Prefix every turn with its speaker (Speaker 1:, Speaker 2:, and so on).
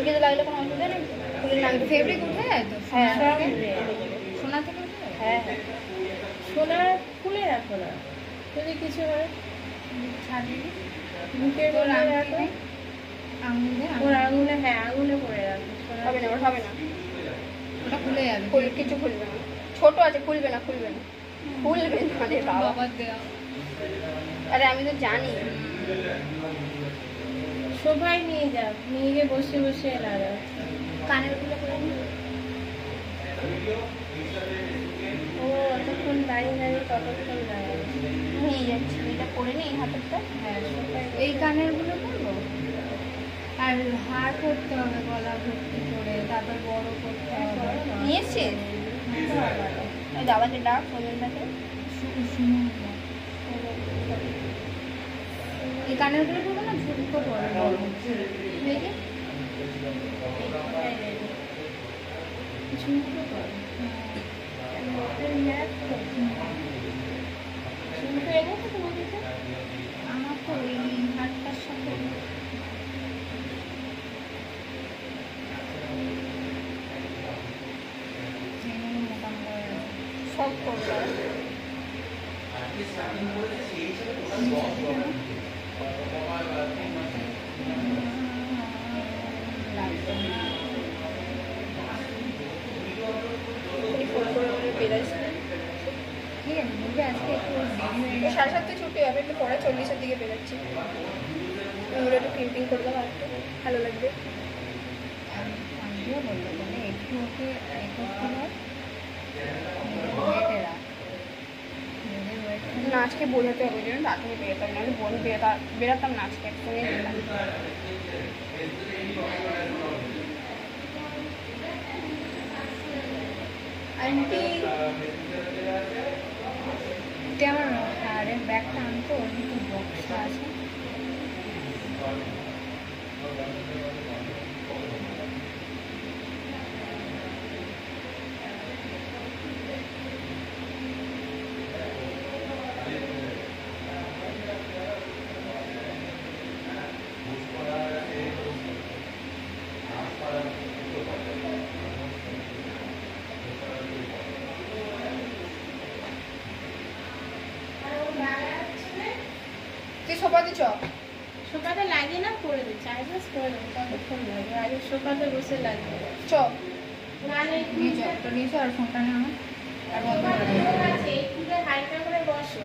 Speaker 1: খেতে লাগলে কোনো অসুবিধা নেই, খুলে লাগবে।
Speaker 2: ফেব্রিক উঠে যায় তো?
Speaker 1: হ্যাঁ
Speaker 2: সোনা থেকে উঠে যায়?
Speaker 1: হ্যাঁ হ্যাঁ।
Speaker 3: সোনা খুলে রাখো না, যদি কিছু হয়
Speaker 2: ছাড়িয়ে
Speaker 3: মুখের
Speaker 2: তোর
Speaker 3: মধ্যে
Speaker 2: আঙুলে
Speaker 3: রাখো।
Speaker 2: আঙুলে
Speaker 3: ওর আঙুলে, হ্যাঁ আঙুলে পরে রাখো। সোনা
Speaker 1: হবে না, ওর হবে না,
Speaker 2: ওটা খুলে যাবে।
Speaker 1: কিছু খুলবে না, ছোট আছে, খুলবে না খুলবে না খুলবে না। আরে বাবা,
Speaker 2: বাবার দেওয়া।
Speaker 1: আরে আমি তো জানি।
Speaker 3: সবাই নিয়ে যাও, নিয়ে গিয়ে বসে বসে লাগাও।
Speaker 1: কানের গুলো করে নি।
Speaker 3: ও অতক্ষণ দাঁড়িয়ে দাঁড়িয়ে কতক্ষণ লাগাবে।
Speaker 1: নিয়ে যাচ্ছি, এটা করে নি হাতেরটা।
Speaker 3: হ্যাঁ সবাই
Speaker 2: এই কানের গুলো করবো, আর হার করতে হবে গলা ভর্তি করে, তারপর বড় করতে হবে।
Speaker 1: নিয়ে এসছিস? ওই দাদাকে ডাক, সোজনটাকে।
Speaker 2: এই কানের গুলো করবো না ঝুমকো করবো? দেখি ঝুমকো করবো। আমার তো এই হারটার সাথে মোটা মোটা হয়ে গেছে।
Speaker 1: সব করবে। এই ফোন করে করে বেরাইছে।
Speaker 2: ঠিক আছে, বলবি আজকে একটু দেরি হয়ে গেছে।
Speaker 1: 7:30 ছুটি হবে, একটু পরে 40-এর দিকে বেরোচ্ছি। ওগুলো একটু প্রিন্টিং করে দেবো, আর একটু ভালো লাগবে।
Speaker 2: আমিও বললো বলে একটু ওকে এ করতে হয়, ওয়েটে রাখ। যদি ওয়েট
Speaker 1: না আজকে বোঝাতে হবে, যেন তাড়াতাড়ি বেরোতাম, নাহলে বোন বেরোতাম না আজকে, একসঙ্গে যেতাম। আন্টি
Speaker 2: আমার হারের ব্যাগটা আনতো, ওর ভিতরে বক্সটা আছে।
Speaker 1: তুই সোফাতে চ।
Speaker 3: সোফাটা লাগিয়ে না করে দে, চার্জাস করে দেবো, কতক্ষণ লাগবে, আগে সোফাতে বসে লাগবে।
Speaker 1: চ।
Speaker 3: মানে
Speaker 2: নিয়ে চল তো, নিয়ে চল আর ফোনটা নেওয়া আর বন্ধ করে দে।
Speaker 3: আছে, একটু হাইটা করে বসো।